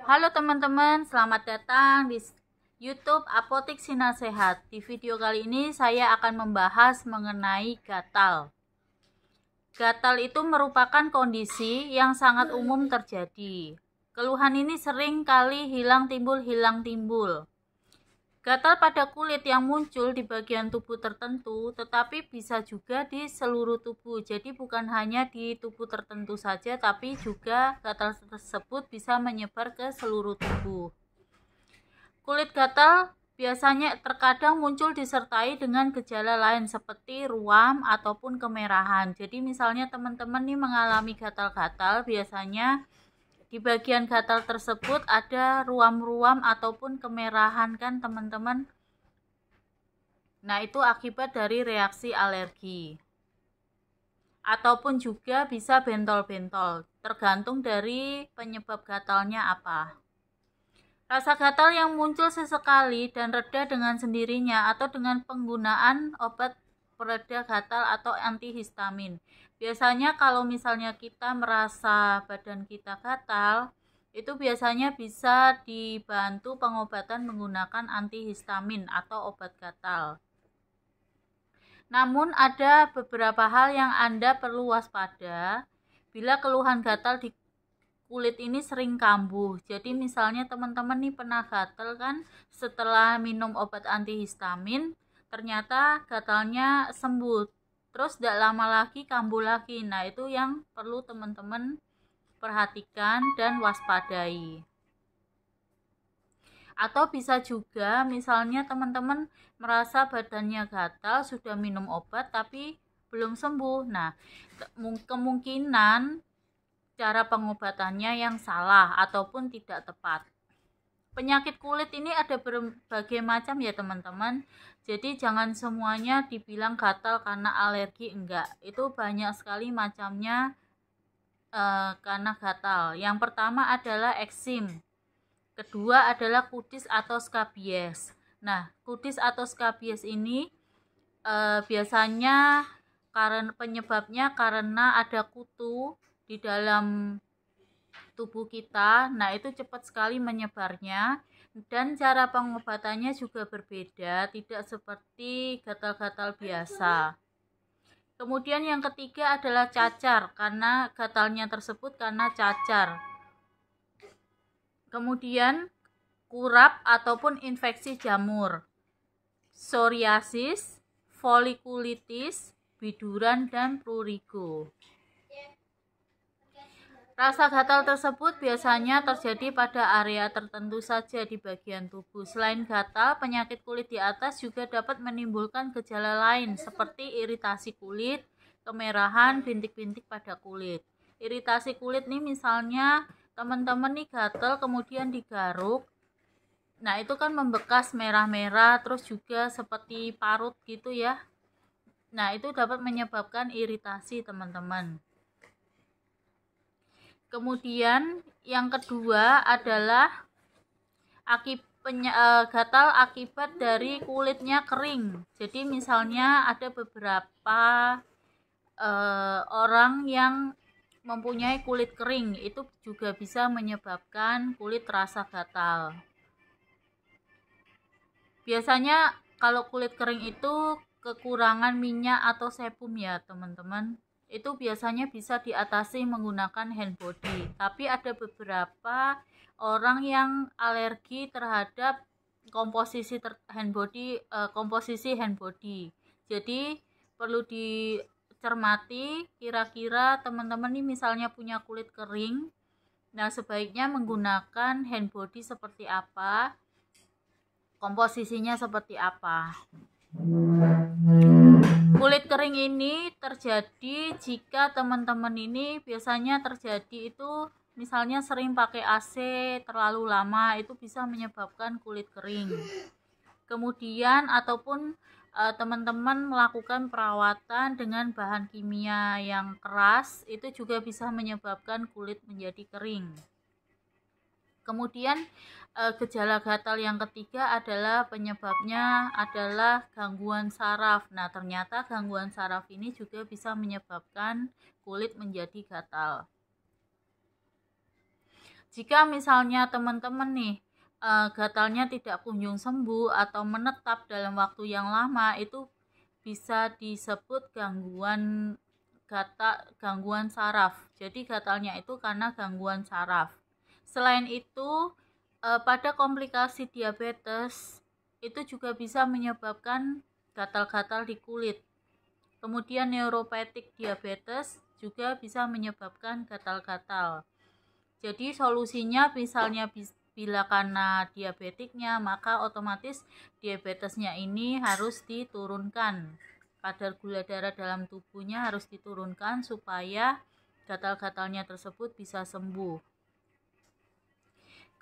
Halo teman-teman, selamat datang di YouTube Apotik Sinar Sehat. Di video kali ini saya akan membahas mengenai gatal. Gatal itu merupakan kondisi yang sangat umum terjadi. Keluhan ini sering kali hilang timbul. Gatal pada kulit yang muncul di bagian tubuh tertentu, tetapi bisa juga di seluruh tubuh. Jadi bukan hanya di tubuh tertentu saja, tapi juga gatal tersebut bisa menyebar ke seluruh tubuh. Kulit gatal biasanya terkadang muncul disertai dengan gejala lain seperti ruam ataupun kemerahan. Jadi misalnya teman-teman nih mengalami gatal-gatal, biasanya di bagian gatal tersebut ada ruam-ruam ataupun kemerahan kan teman-teman. Nah, itu akibat dari reaksi alergi. Ataupun juga bisa bentol-bentol, tergantung dari penyebab gatalnya apa. Rasa gatal yang muncul sesekali dan reda dengan sendirinya atau dengan penggunaan obat pereda gatal atau antihistamin. Biasanya kalau misalnya kita merasa badan kita gatal, itu biasanya bisa dibantu pengobatan menggunakan antihistamin atau obat gatal. Namun ada beberapa hal yang Anda perlu waspada bila keluhan gatal di kulit ini sering kambuh. Jadi misalnya teman-teman nih pernah gatal kan, setelah minum obat antihistamin ternyata gatalnya sembuh, terus tidak lama lagi kambuh lagi. Nah, itu yang perlu teman-teman perhatikan dan waspadai. Atau bisa juga misalnya teman-teman merasa badannya gatal, sudah minum obat tapi belum sembuh. Nah, kemungkinan cara pengobatannya yang salah ataupun tidak tepat. Penyakit kulit ini ada berbagai macam ya teman-teman. Jadi jangan semuanya dibilang gatal karena alergi, enggak. Itu banyak sekali macamnya karena gatal. Yang pertama adalah eksim. Kedua adalah kudis atau skabies. Nah, kudis atau skabies ini biasanya karena penyebabnya karena ada kutu di dalam tubuh kita. Nah, itu cepat sekali menyebarnya dan cara pengobatannya juga berbeda, tidak seperti gatal-gatal biasa. Kemudian yang ketiga adalah cacar, karena gatalnya tersebut karena cacar. Kemudian kurap ataupun infeksi jamur, psoriasis, folikulitis, biduran, dan prurigo. Rasa gatal tersebut biasanya terjadi pada area tertentu saja di bagian tubuh. Selain gatal, penyakit kulit di atas juga dapat menimbulkan gejala lain seperti iritasi kulit, kemerahan, bintik-bintik pada kulit. Iritasi kulit nih misalnya teman-teman nih gatal kemudian digaruk. Nah, itu kan membekas merah-merah terus juga seperti parut gitu ya. Nah, itu dapat menyebabkan iritasi teman-teman. Kemudian yang kedua adalah gatal akibat dari kulitnya kering. Jadi misalnya ada beberapa orang yang mempunyai kulit kering, itu juga bisa menyebabkan kulit terasa gatal. Biasanya kalau kulit kering itu kekurangan minyak atau sebum ya teman-teman. Itu biasanya bisa diatasi menggunakan hand body. Tapi ada beberapa orang yang alergi terhadap komposisi hand body. Jadi perlu dicermati kira-kira teman-teman ini misalnya punya kulit kering. Nah, sebaiknya menggunakan hand body seperti apa? Komposisinya seperti apa? Kulit kering ini terjadi jika teman-teman ini biasanya terjadi itu misalnya sering pakai AC terlalu lama, itu bisa menyebabkan kulit kering. Kemudian ataupun teman-teman melakukan perawatan dengan bahan kimia yang keras, itu juga bisa menyebabkan kulit menjadi kering. Kemudian gejala gatal yang ketiga adalah penyebabnya adalah gangguan saraf. Nah, ternyata gangguan saraf ini juga bisa menyebabkan kulit menjadi gatal. Jika misalnya teman-teman nih gatalnya tidak kunjung sembuh atau menetap dalam waktu yang lama, itu bisa disebut gangguan saraf. Jadi gatalnya itu karena gangguan saraf. Selain itu, pada komplikasi diabetes itu juga bisa menyebabkan gatal-gatal di kulit. Kemudian neuropatik diabetes juga bisa menyebabkan gatal-gatal. Jadi solusinya misalnya bila karena diabetiknya, maka otomatis diabetesnya ini harus diturunkan. Kadar gula darah dalam tubuhnya harus diturunkan supaya gatal-gatalnya tersebut bisa sembuh.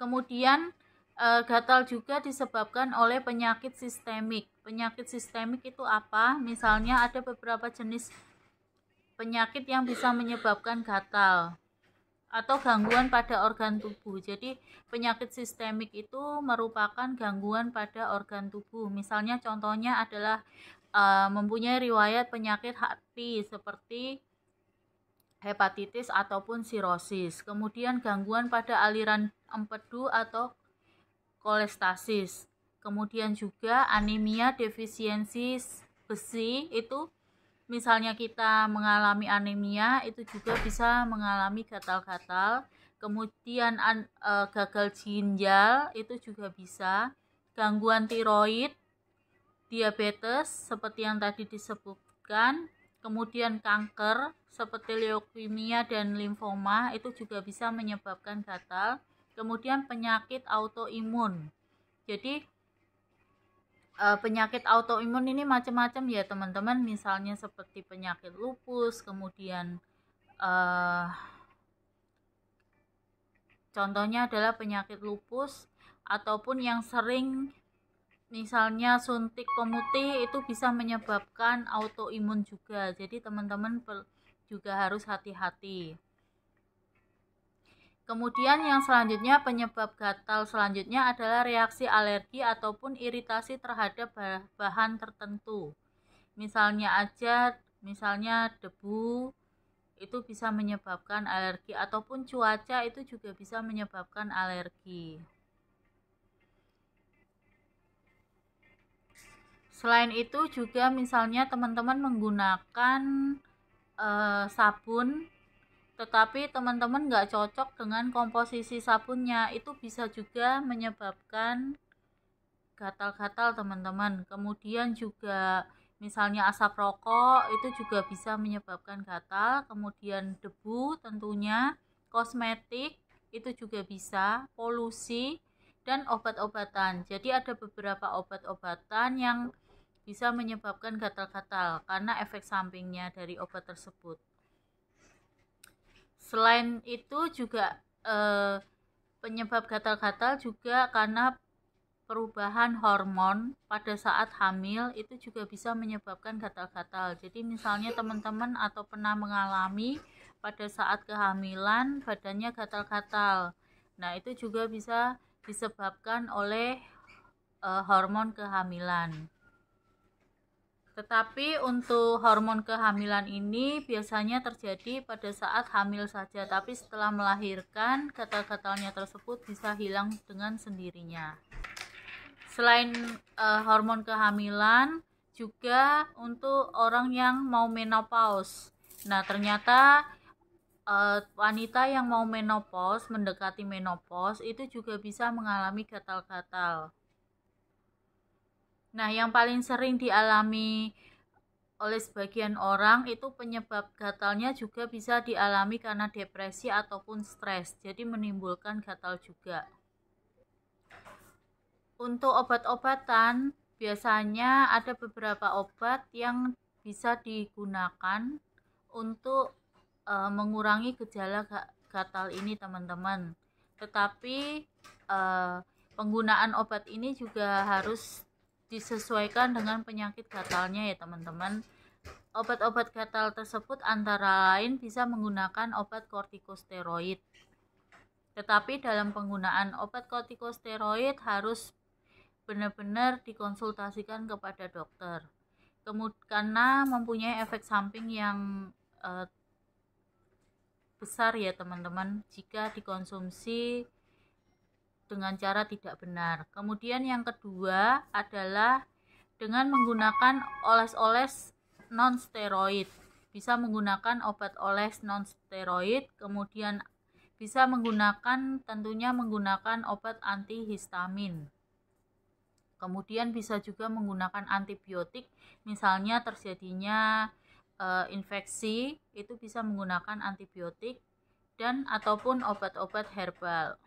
Kemudian gatal juga disebabkan oleh penyakit sistemik. Penyakit sistemik itu apa? Misalnya ada beberapa jenis penyakit yang bisa menyebabkan gatal atau gangguan pada organ tubuh. Jadi penyakit sistemik itu merupakan gangguan pada organ tubuh. Misalnya contohnya adalah mempunyai riwayat penyakit hati seperti hepatitis ataupun sirosis. Kemudian gangguan pada aliran empedu atau kolestasis. Kemudian juga anemia defisiensi besi, itu misalnya kita mengalami anemia itu juga bisa mengalami gatal-gatal. Kemudian gagal ginjal itu juga bisa, gangguan tiroid, diabetes seperti yang tadi disebutkan, kemudian kanker seperti leukemia dan limfoma itu juga bisa menyebabkan gatal. Kemudian penyakit autoimun. Jadi penyakit autoimun ini macam-macam ya teman-teman, misalnya seperti penyakit lupus, kemudian contohnya adalah penyakit lupus, ataupun yang sering misalnya suntik pemutih itu bisa menyebabkan autoimun juga. Jadi teman-teman juga harus hati-hati. Kemudian yang selanjutnya, penyebab gatal selanjutnya adalah reaksi alergi ataupun iritasi terhadap bahan tertentu. Misalnya debu itu bisa menyebabkan alergi, ataupun cuaca itu juga bisa menyebabkan alergi. Selain itu juga misalnya teman-teman menggunakan sabun, tetapi teman-teman nggak cocok dengan komposisi sabunnya, itu bisa juga menyebabkan gatal-gatal teman-teman. Kemudian juga misalnya asap rokok itu juga bisa menyebabkan gatal. Kemudian debu tentunya, kosmetik itu juga bisa, polusi, dan obat-obatan. Jadi ada beberapa obat-obatan yang bisa menyebabkan gatal-gatal karena efek sampingnya dari obat tersebut. Selain itu juga penyebab gatal-gatal juga karena perubahan hormon pada saat hamil itu juga bisa menyebabkan gatal-gatal. Jadi misalnya teman-teman atau pernah mengalami pada saat kehamilan badannya gatal-gatal. Nah, itu juga bisa disebabkan oleh hormon kehamilan. Tetapi untuk hormon kehamilan ini biasanya terjadi pada saat hamil saja, tapi setelah melahirkan gatal-gatalnya tersebut bisa hilang dengan sendirinya. Selain hormon kehamilan, juga untuk orang yang mau menopause. Nah, ternyata wanita yang mau menopause, mendekati menopause, itu juga bisa mengalami gatal-gatal. Nah, yang paling sering dialami oleh sebagian orang itu penyebab gatalnya juga bisa dialami karena depresi ataupun stres. Jadi menimbulkan gatal juga. Untuk obat-obatan, biasanya ada beberapa obat yang bisa digunakan untuk mengurangi gejala gatal ini teman-teman. Tetapi penggunaan obat ini juga harus disesuaikan dengan penyakit gatalnya ya teman-teman. Obat-obat gatal tersebut antara lain bisa menggunakan obat kortikosteroid. Tetapi dalam penggunaan obat kortikosteroid harus benar-benar dikonsultasikan kepada dokter. Karena mempunyai efek samping yang besar ya teman-teman jika dikonsumsi dengan cara tidak benar. Kemudian yang kedua adalah dengan menggunakan oles-oles non-steroid. Bisa menggunakan obat oles non-steroid, kemudian bisa tentunya menggunakan obat antihistamin. Kemudian bisa juga menggunakan antibiotik, misalnya terjadinya infeksi, itu bisa menggunakan antibiotik dan ataupun obat-obat herbal.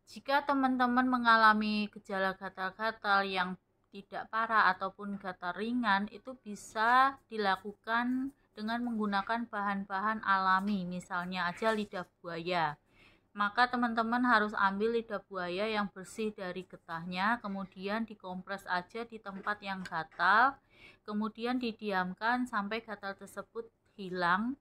Jika teman-teman mengalami gejala gatal-gatal yang tidak parah ataupun gatal ringan, itu bisa dilakukan dengan menggunakan bahan-bahan alami, misalnya aja lidah buaya. Maka teman-teman harus ambil lidah buaya yang bersih dari getahnya, kemudian dikompres aja di tempat yang gatal, kemudian didiamkan sampai gatal tersebut hilang.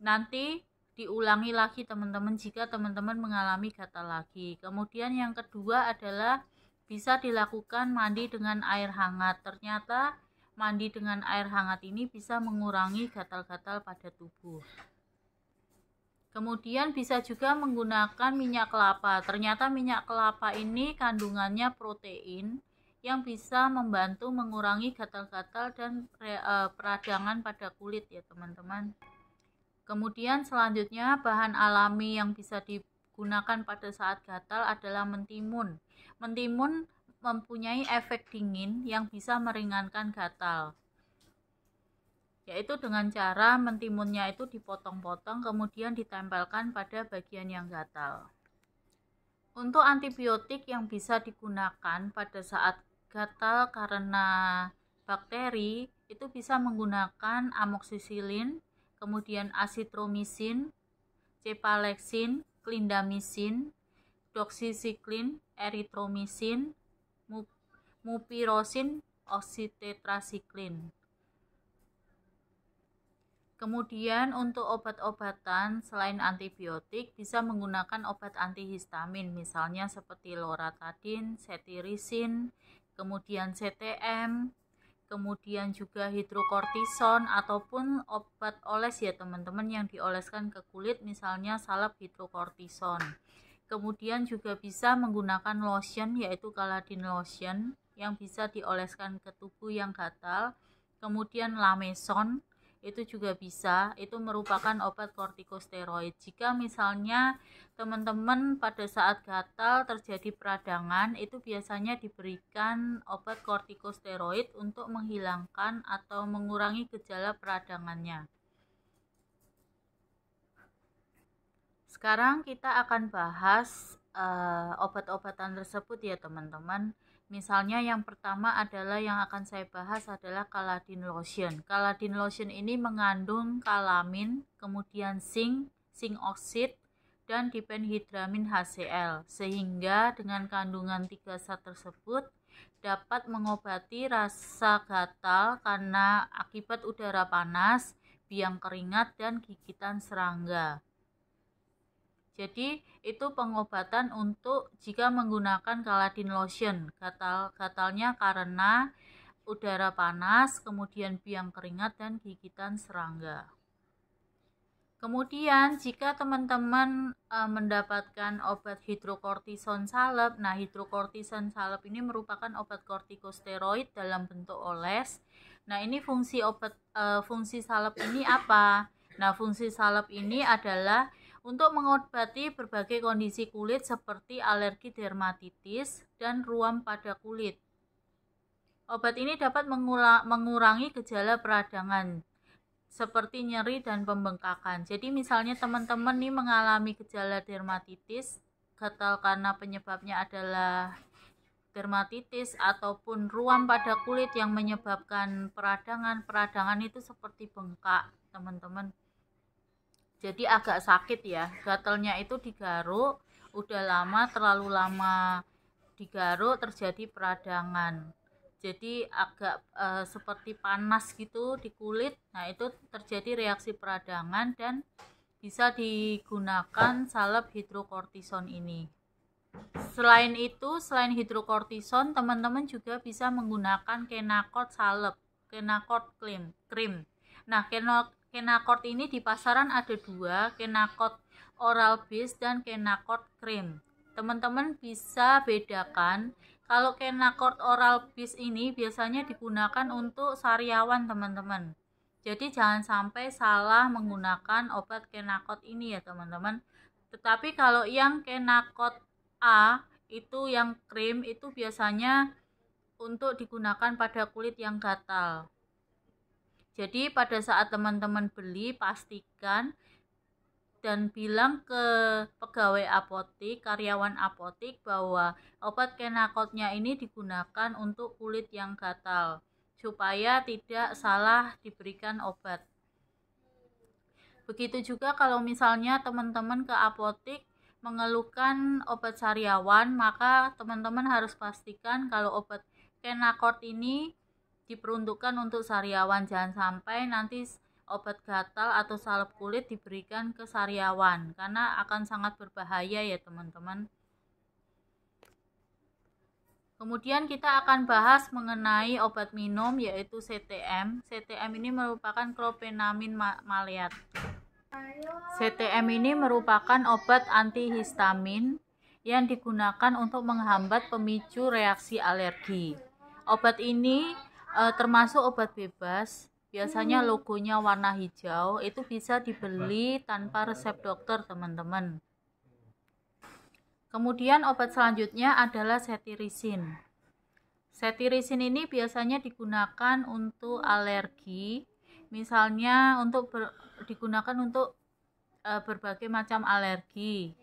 Nanti diulangi lagi teman-teman jika teman-teman mengalami gatal lagi. Kemudian yang kedua adalah bisa dilakukan mandi dengan air hangat. Ternyata mandi dengan air hangat ini bisa mengurangi gatal-gatal pada tubuh. Kemudian bisa juga menggunakan minyak kelapa. Ternyata minyak kelapa ini kandungannya protein yang bisa membantu mengurangi gatal-gatal dan peradangan pada kulit ya teman-teman. Kemudian selanjutnya bahan alami yang bisa digunakan pada saat gatal adalah mentimun. Mentimun mempunyai efek dingin yang bisa meringankan gatal, yaitu dengan cara mentimunnya itu dipotong-potong kemudian ditempelkan pada bagian yang gatal. Untuk antibiotik yang bisa digunakan pada saat gatal karena bakteri itu bisa menggunakan amoksisilin, kemudian azitromisin, cepalexin, clindamycin, doxycycline, erythromycin, mupirocin, oxytetracycline. Kemudian untuk obat-obatan selain antibiotik bisa menggunakan obat antihistamin, misalnya seperti loratadin, cetirizin, kemudian CTM, kemudian juga hidrokortison ataupun obat oles ya teman-teman yang dioleskan ke kulit, misalnya salep hidrokortison. Kemudian juga bisa menggunakan lotion yaitu Caladin lotion yang bisa dioleskan ke tubuh yang gatal. Kemudian Lameson itu juga bisa, itu merupakan obat kortikosteroid. Jika misalnya teman-teman pada saat gatal terjadi peradangan, itu biasanya diberikan obat kortikosteroid untuk menghilangkan atau mengurangi gejala peradangannya. Sekarang kita akan bahas obat-obatan tersebut ya teman-teman. Misalnya yang pertama adalah yang akan saya bahas adalah Caladin lotion. Caladin lotion ini mengandung kalamin, kemudian zinc oxide, dan dipenhidramin HCl, sehingga dengan kandungan 3 zat tersebut dapat mengobati rasa gatal karena akibat udara panas, biang keringat, dan gigitan serangga. Jadi itu pengobatan untuk jika menggunakan Caladin lotion, gatalnya karena udara panas, kemudian biang keringat dan gigitan serangga. Kemudian jika teman-teman mendapatkan obat hidrokortison salep, nah hidrokortison salep ini merupakan obat kortikosteroid dalam bentuk oles. Nah ini fungsi salep ini apa? Nah fungsi salep ini adalah untuk mengobati berbagai kondisi kulit seperti alergi dermatitis dan ruam pada kulit. Obat ini dapat mengurangi gejala peradangan seperti nyeri dan pembengkakan. Jadi misalnya teman-teman nih mengalami gejala dermatitis, gatal karena penyebabnya adalah dermatitis ataupun ruam pada kulit yang menyebabkan peradangan itu seperti bengkak, teman-teman. Jadi agak sakit ya, gatalnya itu digaruk, udah terlalu lama digaruk terjadi peradangan. Jadi agak seperti panas gitu di kulit. Nah itu terjadi reaksi peradangan dan bisa digunakan salep hidrokortison ini. Selain itu, selain hidrokortison, teman-teman juga bisa menggunakan Kenacort salep, Kenacort cream. Nah, Kenacort ini di pasaran ada dua, Kenacort Oral Base dan Kenacort Cream. Teman-teman bisa bedakan, kalau Kenacort Oral Base ini biasanya digunakan untuk sariawan teman-teman. Jadi jangan sampai salah menggunakan obat Kenacort ini ya teman-teman. Tetapi kalau yang Kenacort A itu yang krim itu biasanya untuk digunakan pada kulit yang gatal. Jadi pada saat teman-teman beli, pastikan dan bilang ke pegawai apotik, karyawan apotik bahwa obat Kenacortnya ini digunakan untuk kulit yang gatal, supaya tidak salah diberikan obat. Begitu juga kalau misalnya teman-teman ke apotik mengeluhkan obat sariawan, maka teman-teman harus pastikan kalau obat Kenacort ini diperuntukkan untuk sariawan. Jangan sampai nanti obat gatal atau salep kulit diberikan ke sariawan, karena akan sangat berbahaya ya teman-teman. Kemudian kita akan bahas mengenai obat minum yaitu CTM. CTM ini merupakan clofenamin maleat. CTM ini merupakan obat antihistamin yang digunakan untuk menghambat pemicu reaksi alergi. Obat ini termasuk obat bebas, biasanya logonya warna hijau, itu bisa dibeli tanpa resep dokter teman-teman. Kemudian obat selanjutnya adalah cetirizine. Cetirizine ini biasanya digunakan untuk alergi, misalnya digunakan untuk berbagai macam alergi,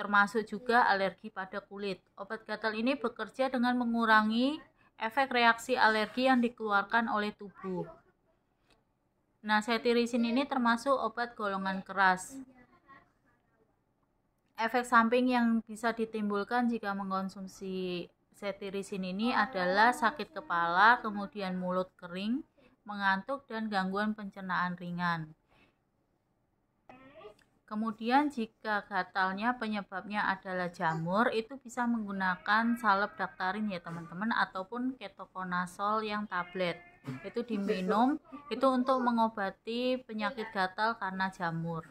termasuk juga alergi pada kulit. Obat gatal ini bekerja dengan mengurangi efek reaksi alergi yang dikeluarkan oleh tubuh. Nah, cetirizine ini termasuk obat golongan keras. Efek samping yang bisa ditimbulkan jika mengkonsumsi cetirizine ini adalah sakit kepala, kemudian mulut kering, mengantuk, dan gangguan pencernaan ringan. Kemudian jika gatalnya penyebabnya adalah jamur, itu bisa menggunakan salep daktarin ya teman-teman, ataupun ketoconazole yang tablet. Itu diminum, itu untuk mengobati penyakit gatal karena jamur.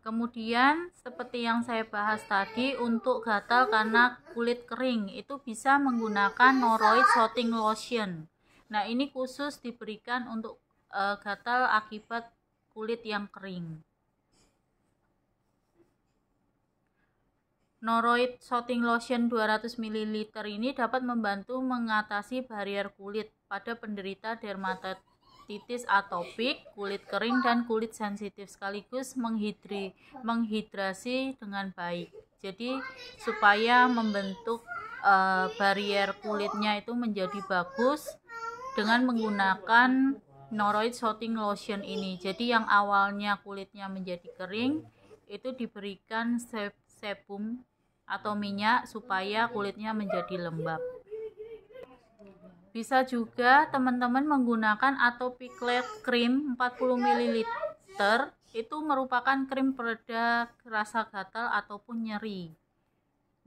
Kemudian seperti yang saya bahas tadi, untuk gatal karena kulit kering itu bisa menggunakan Noroid Soothing Lotion. Nah, ini khusus diberikan untuk gatal akibat kulit yang kering. Noroid Soothing Lotion 200 ml ini dapat membantu mengatasi barier kulit pada penderita dermatitis atopik, kulit kering, dan kulit sensitif, sekaligus menghidrasi dengan baik. Jadi supaya membentuk barier kulitnya itu menjadi bagus dengan menggunakan Noroid Soothing Lotion ini. Jadi yang awalnya kulitnya menjadi kering itu diberikan sebum atau minyak supaya kulitnya menjadi lembab. Bisa juga teman-teman menggunakan Atopiclair Cream 40 ml. Itu merupakan krim pereda rasa gatal ataupun nyeri.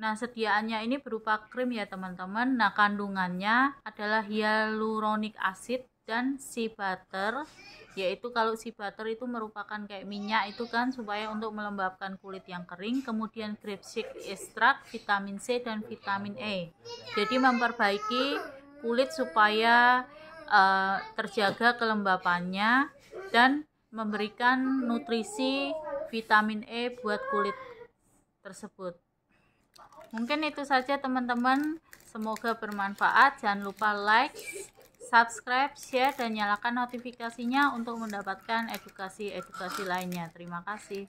Nah, sediaannya ini berupa krim ya teman-teman. Nah, kandungannya adalah hyaluronic acid dan shea butter, yaitu kalau shea butter itu merupakan kayak minyak itu kan, supaya untuk melembabkan kulit yang kering. Kemudian grapeseed extract, vitamin C dan vitamin E, jadi memperbaiki kulit supaya terjaga kelembapannya dan memberikan nutrisi vitamin E buat kulit tersebut. Mungkin itu saja teman-teman, semoga bermanfaat. Jangan lupa like, subscribe, share, dan nyalakan notifikasinya untuk mendapatkan edukasi-edukasi lainnya. Terima kasih.